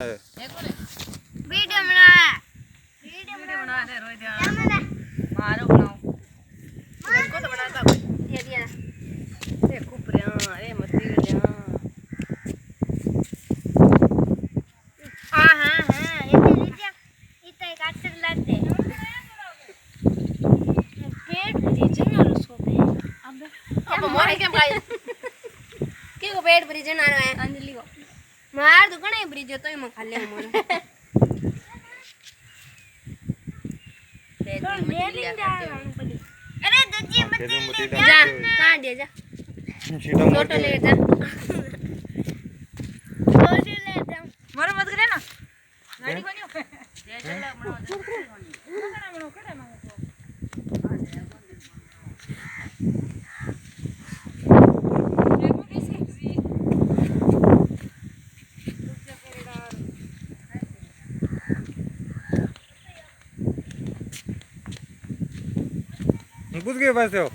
video बना दे रोज मारो बनाओ को तो बनाता कोई ये दिया ये कुपरिया अरे मतीरिया हां ये लीजिए इतना एक अक्षर लाद दे पेट भरी ना रसो पे अब मोरे के भाई के को पेट भरी ना है अंजलि को मार तो कणे भरी जो तो मैं खा ले मोरे अरे दज्जी मत जा काट दे जा छोटो ले जा छोटो ले जा मरो मत करे ना गाड़ी कोनी ये चला मनो कड़ा मांगो पूछ के पास हो